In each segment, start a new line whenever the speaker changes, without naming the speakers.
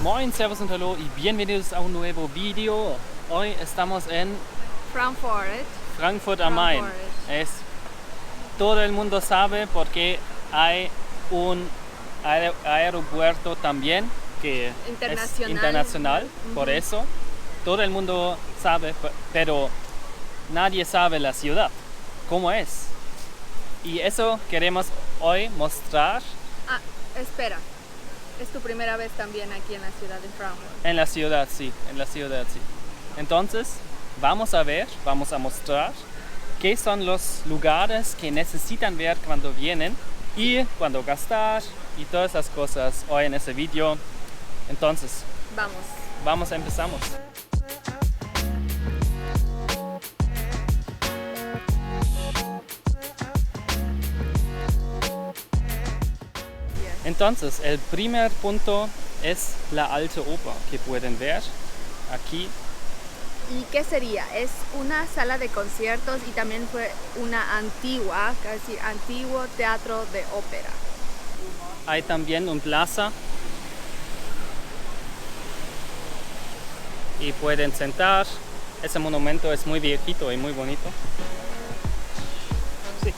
Moin, Servus und Hallo y bienvenidos a un nuevo video. Hoy estamos en Frankfurt am Main. Todo el mundo sabe porque hay un aeropuerto también que es internacional. Por eso todo el mundo sabe, pero nadie sabe la ciudad, cómo es. Y eso queremos hoy mostrar.
Espera. Es tu primera vez también aquí en la ciudad de Frankfurt.
En la ciudad, sí. Entonces, vamos a mostrar qué son los lugares que necesitan ver cuando vienen y cuando gastar y todas esas cosas hoy en ese video. Entonces, empezamos. Entonces, el primer punto es la Alte Oper, que pueden ver aquí.
¿Y qué sería? Es una sala de conciertos y también fue una antiguo teatro de ópera.
Hay también un plaza y pueden sentar. Ese monumento es muy viejito y muy bonito. Sí.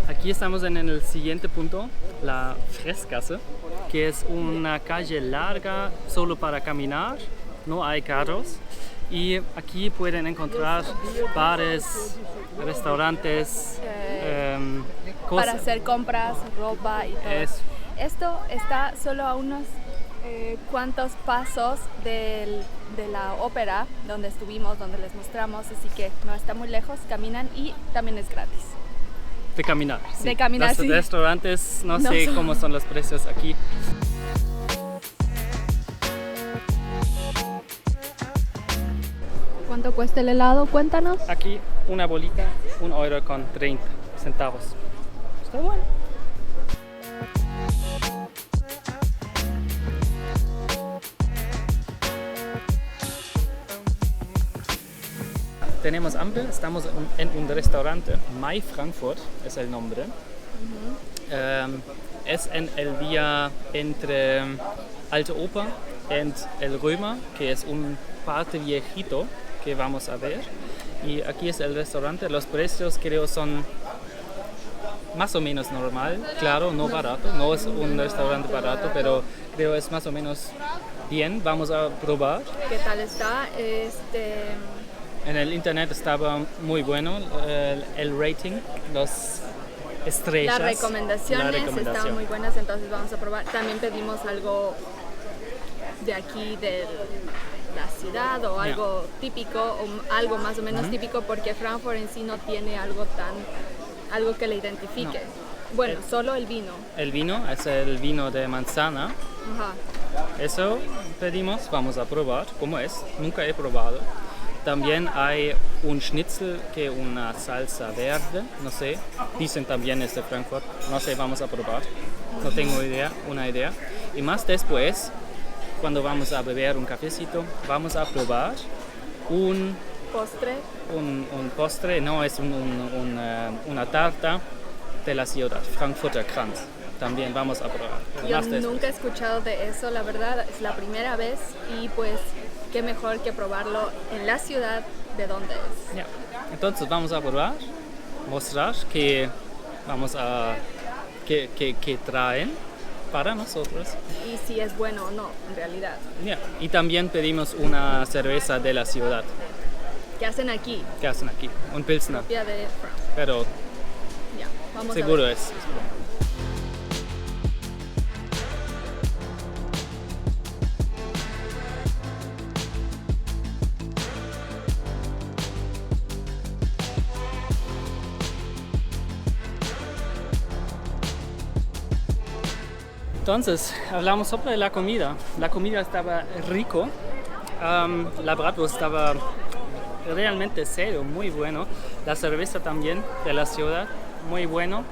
Aquí estamos en el siguiente punto, la Fressgasse, que es una calle larga solo para caminar, no hay carros. Y aquí pueden encontrar bares, restaurantes,
para hacer compras, ropa y todo. Esto está solo a unos cuantos pasos de la ópera donde estuvimos, donde les mostramos, así que no está muy lejos, caminan y también es gratis.
De caminar, sí.
De caminar,
los restaurantes, no sé cómo son los precios aquí.
¿Cuánto cuesta el helado? Cuéntanos.
Aquí una bolita, 1,30 €. Está bueno. Tenemos hambre, estamos en un restaurante, My Frankfurt es el nombre. Es en el vía entre Alte Oper y el Römer, que es un parte viejito que vamos a ver. Y aquí es el restaurante, los precios creo son más o menos normal, claro, no barato, no es un restaurante barato, pero creo es más o menos bien, vamos a probar.
¿Qué tal está?
En el internet estaba muy bueno el rating, las estrellas.
Las recomendaciones estaban muy buenas, entonces vamos a probar. También pedimos algo de aquí, de la ciudad, o algo típico, o algo más o menos típico, porque Frankfurt en sí no tiene algo que le identifique. No. Bueno, solo el vino.
El vino es el vino de manzana.
Ajá.
Eso pedimos, vamos a probar cómo es, nunca he probado. También hay un schnitzel que una salsa verde, no sé, dicen también es de Frankfurt, no sé, vamos a probar, no tengo una idea. Y más después, cuando vamos a beber un cafecito, vamos a probar un
postre.
Un postre, no, es una tarta de la ciudad, Frankfurter Kranz. También vamos a probar.
Yo nunca he escuchado de eso, la verdad, es la primera vez y pues qué mejor que probarlo en la ciudad de donde es.
Yeah. Entonces vamos a probar, mostrar que traen para nosotros.
Y si es bueno o no, en realidad.
Yeah. Y también pedimos una cerveza de la ciudad.
¿Qué hacen aquí?
Un Pilsner.
Propia de Frankfurt.
Pero
ya, vamos
seguro
a ver.
es. Entonces, hablamos sobre la comida. La comida estaba rico. La bratwurst estaba realmente serio, muy bueno. La cerveza también de la ciudad, muy bueno.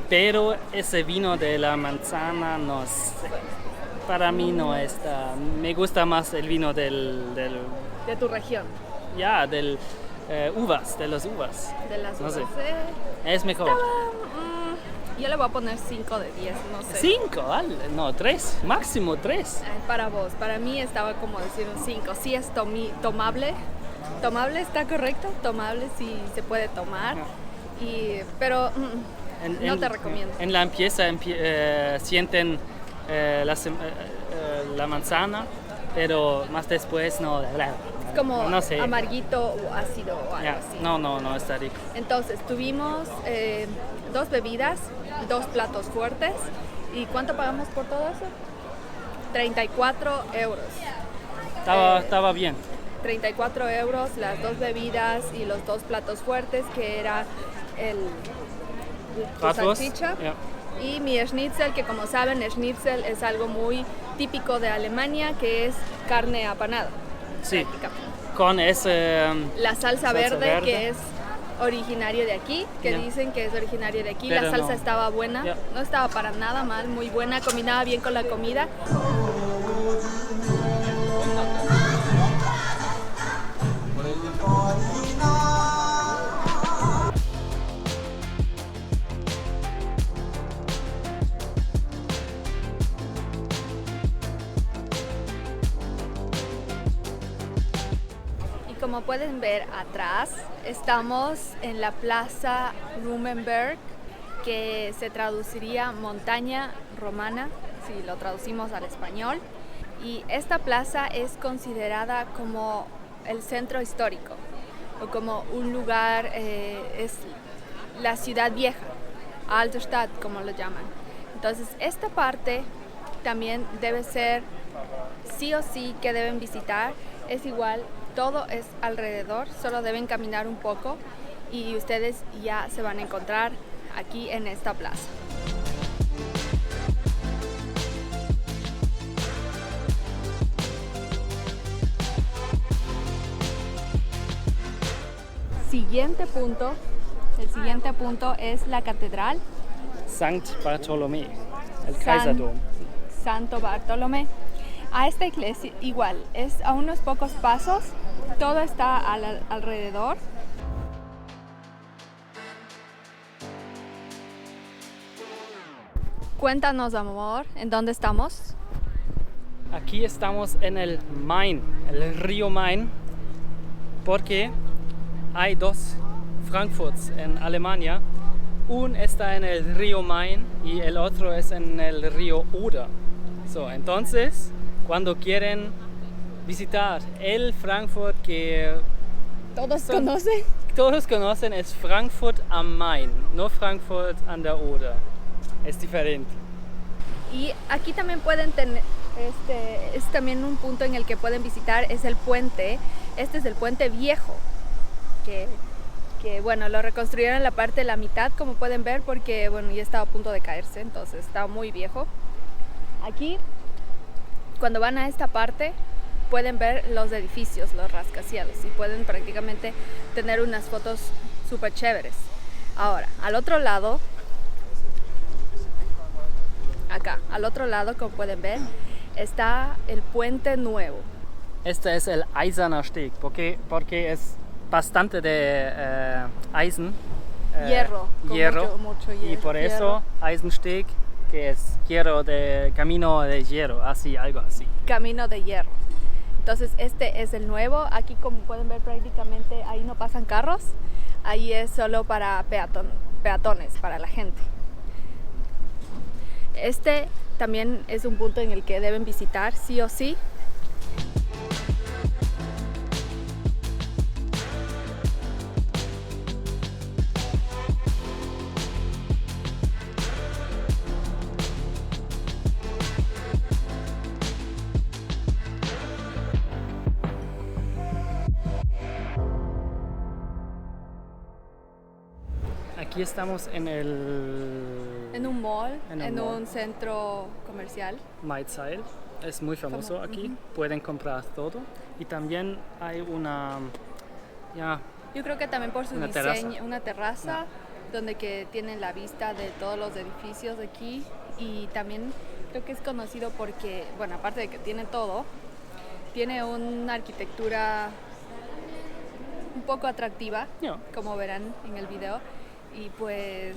Pero ese vino de la manzana, no sé. para mí no está. Me gusta más el vino
De tu región.
Ya, del uvas, de las uvas.
De las
No
uvas.
sé. Es mejor.
Yo le voy a poner 5 de 10, no sé.
5, no, 3, máximo 3.
Para vos, para mí estaba como decir un 5. Sí es tomable. ¿Tomable está correcto? Tomable sí se puede tomar. Pero no te recomiendo.
En la empieza sienten la manzana, pero más después no.
Es como
no sé.
amarguito o ácido o algo así.
No, está rico.
Entonces, tuvimos 2 bebidas, 2 platos fuertes. ¿Y cuánto pagamos por todo eso? 34 euros.
Estaba bien.
34 euros, las 2 bebidas y los 2 platos fuertes, que era tu salchicha y mi schnitzel, que como saben, schnitzel es algo muy típico de Alemania, que es carne apanada.
Sí, con ese...
la salsa verde, que es originario de aquí, que dicen que es originario de aquí. Pero la salsa estaba buena, no estaba para nada mal, muy buena, combinaba bien con la comida. Como pueden ver atrás, estamos en la Plaza Rumenberg, que se traduciría montaña romana, si lo traducimos al español. Y esta plaza es considerada como el centro histórico, o como un lugar, es la ciudad vieja, Alte Stadt, como lo llaman. Entonces, esta parte también debe ser sí o sí que deben visitar. Es igual, todo es alrededor, solo deben caminar un poco y ustedes ya se van a encontrar aquí en esta plaza. El siguiente punto es la catedral
Sankt Bartholomä, el Kaiserdom.
Santo Bartolomé. A esta iglesia igual, es a unos pocos pasos, todo está alrededor. Cuéntanos, amor, ¿en dónde estamos?
Aquí estamos en el Main, el río Main, porque hay 2 Frankfurts en Alemania. Uno está en el río Main y el otro es en el río Oder. Entonces, cuando quieren visitar el Frankfurt que
todos
conocen, es Frankfurt am Main, no Frankfurt an der Oder. Es diferente.
Y aquí también pueden tener, es también un punto en el que pueden visitar, es el puente. Este es el puente viejo, que bueno, lo reconstruyeron en la parte de la mitad, como pueden ver, porque bueno, ya estaba a punto de caerse, entonces estaba muy viejo. Aquí, cuando van a esta parte, pueden ver los edificios, los rascacielos, y pueden prácticamente tener unas fotos súper chéveres. Ahora, al otro lado, acá, al otro lado, como pueden ver, está el puente nuevo.
Este es el Eiserner Steg, porque es bastante de
hierro. Mucho hierro.
Y por eso Eisensteg, que es camino de hierro, así, algo así.
Camino de hierro. Entonces este es el nuevo. Aquí, como pueden ver, prácticamente ahí no pasan carros. Ahí es solo para peatones, para la gente. Este también es un punto en el que deben visitar sí o sí.
Aquí estamos en
un mall, en un centro comercial.
Maidseil, es muy famoso aquí, pueden comprar todo. Y también hay
yo creo que también por su diseño, una terraza donde que tienen la vista de todos los edificios de aquí, y también Creo que es conocido porque, bueno, aparte de que tiene todo, tiene una arquitectura un poco atractiva, como verán en el video. Y pues,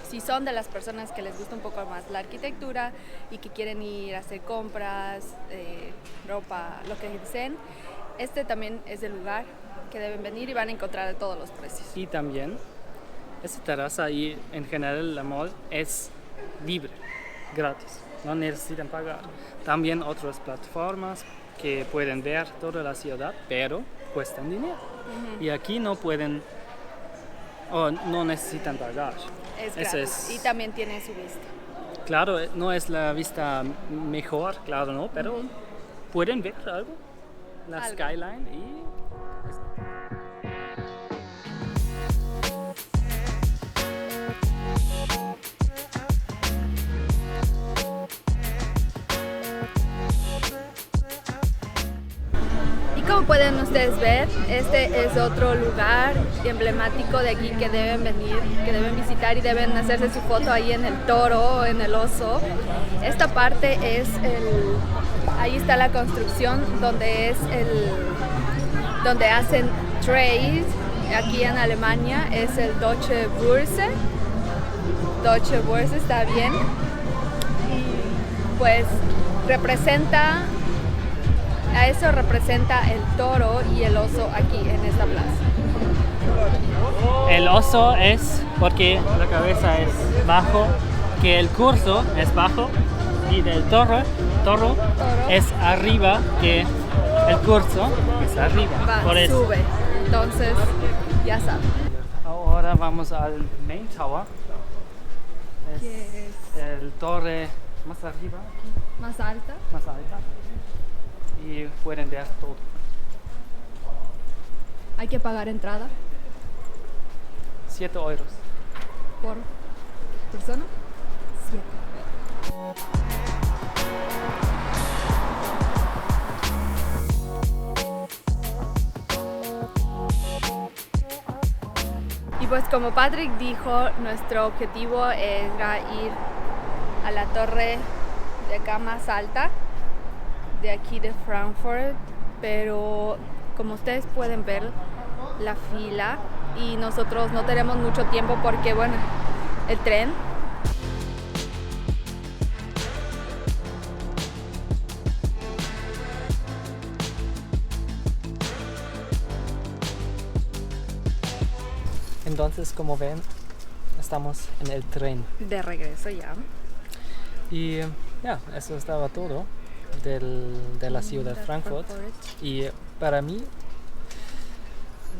si son de las personas que les gusta un poco más la arquitectura y que quieren ir a hacer compras, ropa, lo que deseen, este también es el lugar que deben venir y van a encontrar de todos los precios.
Y también, esta terraza y en general la mall es libre, gratis, no necesitan pagar. También otras plataformas que pueden ver toda la ciudad, pero cuestan dinero. Y aquí no pueden o no necesitan pagar.
Es gratis. Y también tiene su vista.
Claro, no es la vista mejor, claro, no, pero pueden ver algo, la skyline y...
Como pueden ustedes ver, este es otro lugar emblemático de aquí que deben venir, que deben visitar y deben hacerse su foto ahí en el toro, en el oso. Esta parte es ahí está la construcción donde donde hacen trade aquí en Alemania, es el Deutsche Börse. Deutsche Börse está bien. Y pues eso representa el toro y el oso aquí en esta plaza.
El oso es porque la cabeza es bajo, que el curso es bajo y del toro es arriba, que el curso es arriba. Por eso.
Sube, entonces ya saben.
Ahora vamos al Main Tower. Es el torre más arriba.
Más alta.
Y pueden ver todo.
Hay que pagar entrada.
7 euros.
¿Por persona? 7. Y pues como Patrick dijo, nuestro objetivo era ir a la torre de acá más alta, de aquí de Frankfurt, pero como ustedes pueden ver la fila y nosotros no tenemos mucho tiempo porque bueno, el tren.
Entonces, como ven, estamos en el tren.
De regreso ya.
Y ya, eso estaba todo de la ciudad de Frankfurt. Y para mí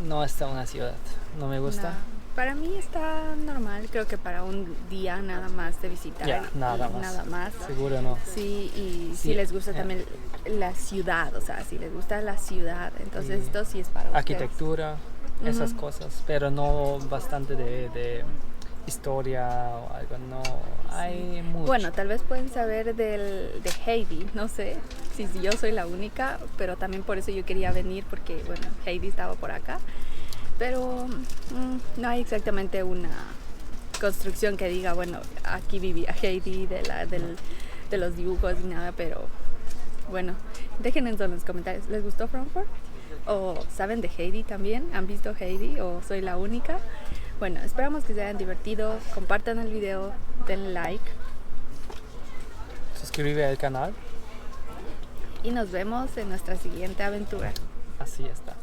no está una ciudad, no me gusta.
No, para mí está normal, creo que para un día nada más de visitar.
Nada más. Seguro no.
Sí, y si les gusta también la ciudad, o sea, si les gusta la ciudad, entonces esto sí es para
arquitectura, esas cosas, pero no bastante de historia o algo, no hay mucho.
Bueno, tal vez pueden saber de Heidi, no sé si yo soy la única, pero también por eso yo quería venir, porque bueno, Heidi estaba por acá, pero no hay exactamente una construcción que diga, bueno, aquí vivía Heidi de los dibujos y nada, pero bueno, dejen en los comentarios, ¿les gustó Frankfurt? ¿O saben de Heidi también? ¿Han visto Heidi o soy la única? Bueno, esperamos que se hayan divertido, compartan el video, denle like.
Suscríbete al canal.
Y nos vemos en nuestra siguiente aventura.
Así está.